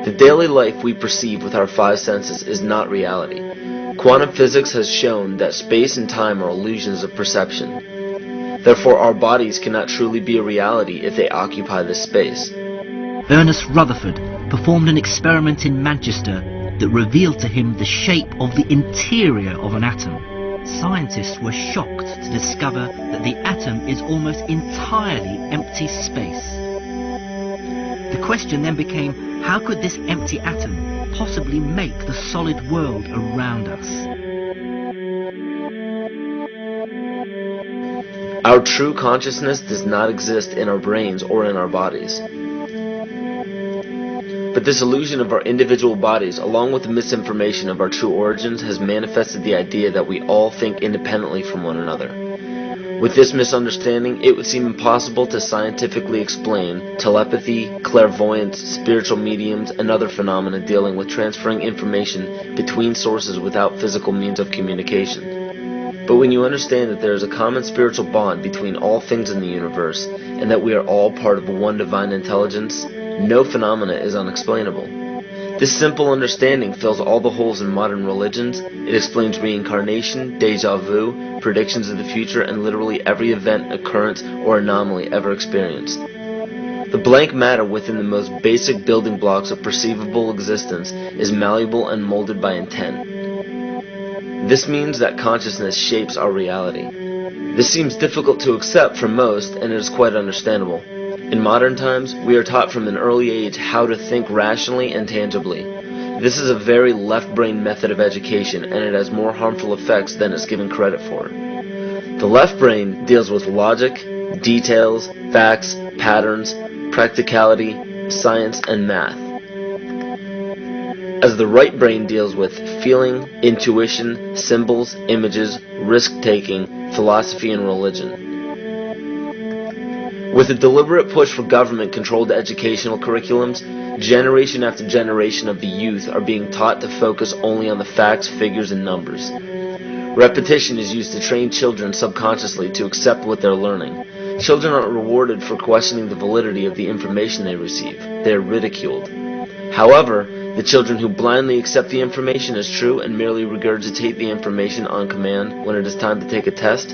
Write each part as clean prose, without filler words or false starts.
The daily life we perceive with our five senses is not reality. Quantum physics has shown that space and time are illusions of perception. Therefore, our bodies cannot truly be a reality if they occupy this space. Ernest Rutherford performed an experiment in Manchester that revealed to him the shape of the interior of an atom. Scientists were shocked to discover that the atom is almost entirely empty space. The question then became, how could this empty atom possibly make the solid world around us? Our true consciousness does not exist in our brains or in our bodies. But this illusion of our individual bodies, along with the misinformation of our true origins, has manifested the idea that we all think independently from one another. With this misunderstanding, it would seem impossible to scientifically explain telepathy, clairvoyance, spiritual mediums, and other phenomena dealing with transferring information between sources without physical means of communication. But when you understand that there is a common spiritual bond between all things in the universe, and that we are all part of one divine intelligence, no phenomena is unexplainable. This simple understanding fills all the holes in modern religions. It explains reincarnation, déjà vu, predictions of the future, and literally every event, occurrence, or anomaly ever experienced. The blank matter within the most basic building blocks of perceivable existence is malleable and molded by intent. This means that consciousness shapes our reality. This seems difficult to accept for most, and it is quite understandable. In modern times, we are taught from an early age how to think rationally and tangibly. This is a very left-brain method of education, and it has more harmful effects than it's given credit for. The left brain deals with logic, details, facts, patterns, practicality, science, and math, as the right brain deals with feeling, intuition, symbols, images, risk-taking, philosophy, and religion. With a deliberate push for government-controlled educational curriculums, generation after generation of the youth are being taught to focus only on the facts, figures, and numbers. Repetition is used to train children subconsciously to accept what they're learning. Children aren't rewarded for questioning the validity of the information they receive. They are ridiculed. However, the children who blindly accept the information as true and merely regurgitate the information on command when it is time to take a test,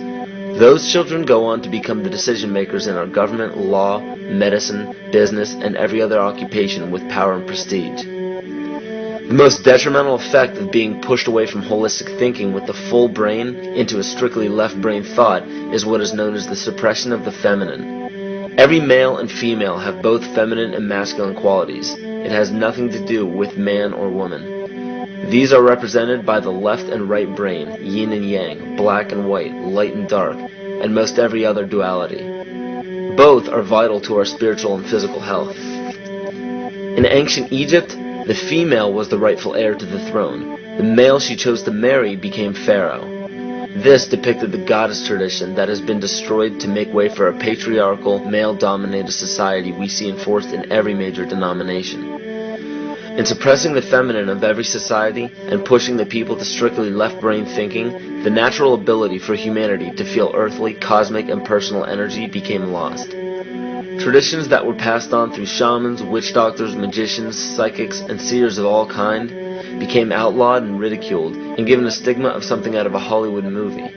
those children go on to become the decision makers in our government, law, medicine, business, and every other occupation with power and prestige. The most detrimental effect of being pushed away from holistic thinking with the full brain into a strictly left brain thought is what is known as the suppression of the feminine. Every male and female have both feminine and masculine qualities. It has nothing to do with man or woman. These are represented by the left and right brain, yin and yang, black and white, light and dark, and most every other duality. Both are vital to our spiritual and physical health. In ancient Egypt, the female was the rightful heir to the throne. The male she chose to marry became pharaoh. This depicted the goddess tradition that has been destroyed to make way for a patriarchal, male-dominated society we see enforced in every major denomination. In suppressing the feminine of every society and pushing the people to strictly left-brain thinking, the natural ability for humanity to feel earthly, cosmic, and personal energy became lost. Traditions that were passed on through shamans, witch doctors, magicians, psychics, and seers of all kind became outlawed and ridiculed and given a stigma of something out of a Hollywood movie.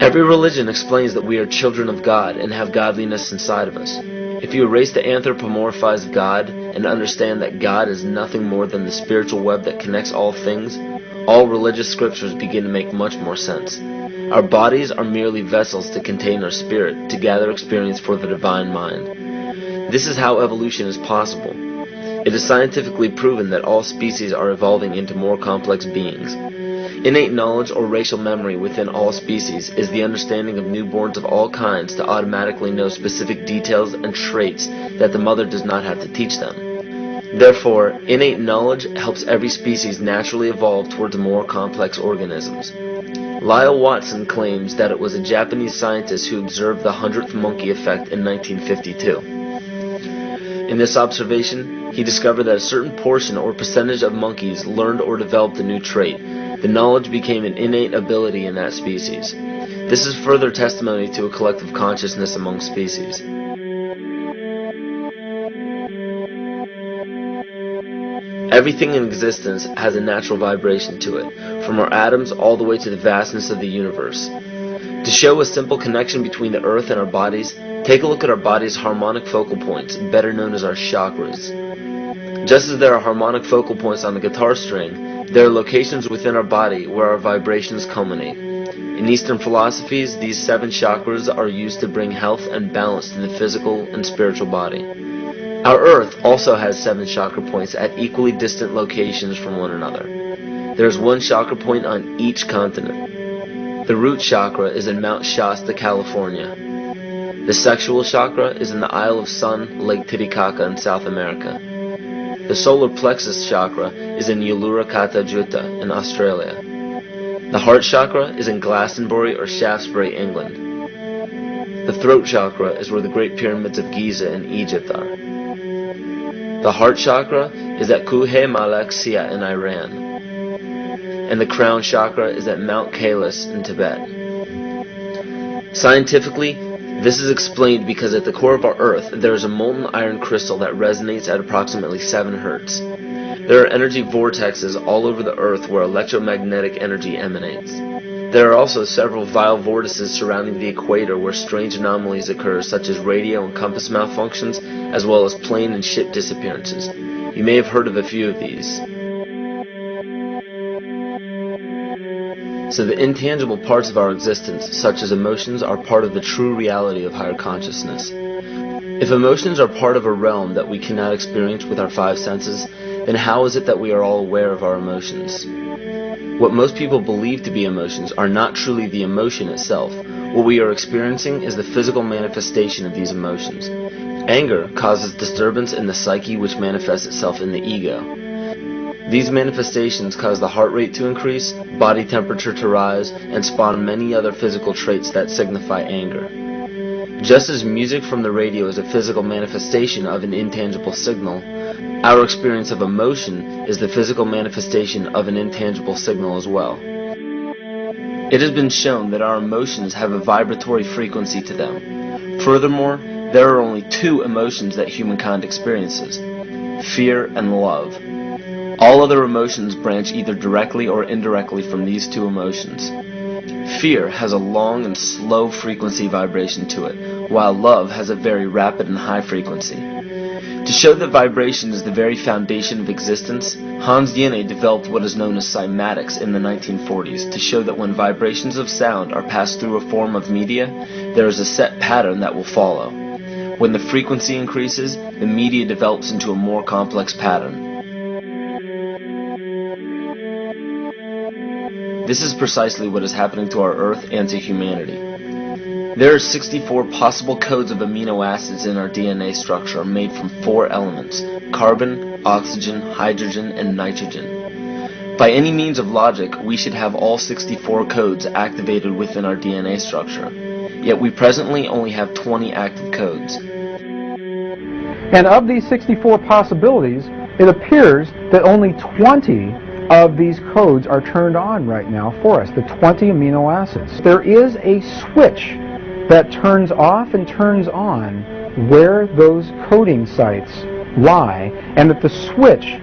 Every religion explains that we are children of God and have godliness inside of us. If you erase the anthropomorphized God and understand that God is nothing more than the spiritual web that connects all things, all religious scriptures begin to make much more sense. Our bodies are merely vessels to contain our spirit, to gather experience for the divine mind. This is how evolution is possible. It is scientifically proven that all species are evolving into more complex beings. Innate knowledge or racial memory within all species is the understanding of newborns of all kinds to automatically know specific details and traits that the mother does not have to teach them. Therefore, innate knowledge helps every species naturally evolve towards more complex organisms. Lyle Watson claims that it was a Japanese scientist who observed the 100th monkey effect in 1952. In this observation, he discovered that a certain portion or percentage of monkeys learned or developed a new trait. The knowledge became an innate ability in that species. This is further testimony to a collective consciousness among species. Everything in existence has a natural vibration to it, from our atoms all the way to the vastness of the universe. To show a simple connection between the earth and our bodies, take a look at our body's harmonic focal points, better known as our chakras. Just as there are harmonic focal points on the guitar string, there are locations within our body where our vibrations culminate. In Eastern philosophies, these 7 chakras are used to bring health and balance to the physical and spiritual body. Our Earth also has 7 chakra points at equally distant locations from one another. There is 1 chakra point on each continent. The root chakra is in Mount Shasta, California. The sexual chakra is in the Isle of Sun, Lake Titicaca in South America. The solar plexus chakra is in Uluru Juta in Australia. The heart chakra is in Glastonbury or Shaftesbury, England. The throat chakra is where the Great Pyramids of Giza in Egypt are. The heart chakra is at Kuhe Malak Sia in Iran. And the crown chakra is at Mount Kailas in Tibet. Scientifically, this is explained because at the core of our Earth there is a molten iron crystal that resonates at approximately 7 Hz. There are energy vortexes all over the Earth where electromagnetic energy emanates. There are also several vile vortices surrounding the equator where strange anomalies occur, such as radio and compass malfunctions, as well as plane and ship disappearances. You may have heard of a few of these. So the intangible parts of our existence, such as emotions, are part of the true reality of higher consciousness. If emotions are part of a realm that we cannot experience with our 5 senses, then how is it that we are all aware of our emotions? What most people believe to be emotions are not truly the emotion itself. What we are experiencing is the physical manifestation of these emotions. Anger causes disturbance in the psyche, which manifests itself in the ego. These manifestations cause the heart rate to increase, body temperature to rise, and spawn many other physical traits that signify anger. Just as music from the radio is a physical manifestation of an intangible signal, our experience of emotion is the physical manifestation of an intangible signal as well. It has been shown that our emotions have a vibratory frequency to them. Furthermore, there are only 2 emotions that humankind experiences: fear and love. All other emotions branch either directly or indirectly from these 2 emotions. Fear has a long and slow frequency vibration to it, while love has a very rapid and high frequency. To show that vibration is the very foundation of existence, Hans Jenne developed what is known as cymatics in the 1940s to show that when vibrations of sound are passed through a form of media, there is a set pattern that will follow. When the frequency increases, the media develops into a more complex pattern. This is precisely what is happening to our Earth and to humanity. There are 64 possible codes of amino acids in our DNA structure made from 4 elements: carbon, oxygen, hydrogen, and nitrogen. By any means of logic, we should have all 64 codes activated within our DNA structure. Yet we presently only have 20 active codes. And of these 64 possibilities, it appears that only 20 of these codes are turned on right now for us, the 20 amino acids. There is a switch that turns off and turns on where those coding sites lie, and that the switch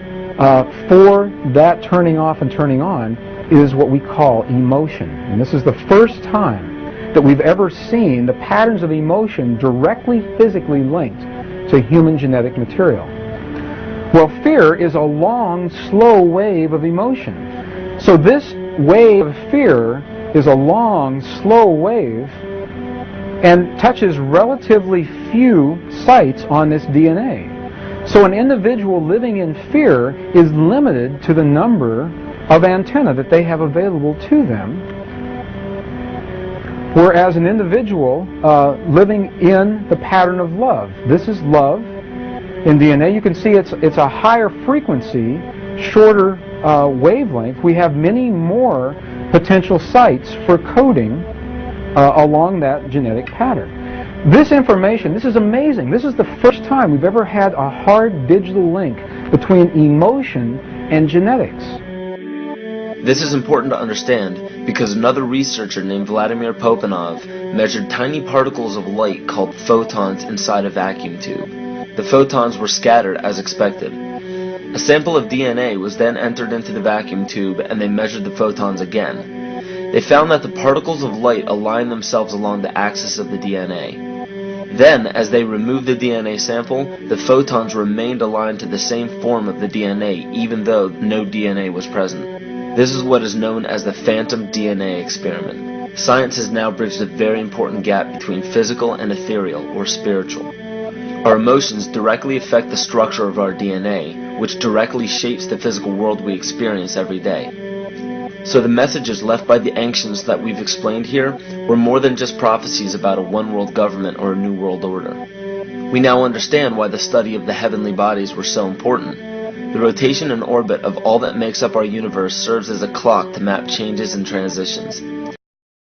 for that turning off and turning on is what we call emotion. And this is the first time that we've ever seen the patterns of emotion directly physically linked to human genetic material. Well, fear is a long, slow wave of emotion. So this wave of fear is a long, slow wave and touches relatively few sites on this DNA. So an individual living in fear is limited to the number of antennae that they have available to them, whereas an individual living in the pattern of love, this is love in DNA, you can see it's a higher frequency, shorter wavelength. We have many more potential sites for coding along that genetic pattern. This information, this is amazing. This is the first time we've ever had a hard digital link between emotion and genetics. This is important to understand because another researcher named Vladimir Popanov measured tiny particles of light called photons inside a vacuum tube. The photons were scattered as expected. A sample of DNA was then entered into the vacuum tube and they measured the photons again. They found that the particles of light aligned themselves along the axis of the DNA. Then, as they removed the DNA sample, the photons remained aligned to the same form of the DNA, even though no DNA was present. This is what is known as the phantom DNA experiment. Science has now bridged a very important gap between physical and ethereal, or spiritual. Our emotions directly affect the structure of our DNA, which directly shapes the physical world we experience every day. So the messages left by the ancients that we've explained here were more than just prophecies about a one-world government or a new world order. We now understand why the study of the heavenly bodies were so important. The rotation and orbit of all that makes up our universe serves as a clock to map changes and transitions.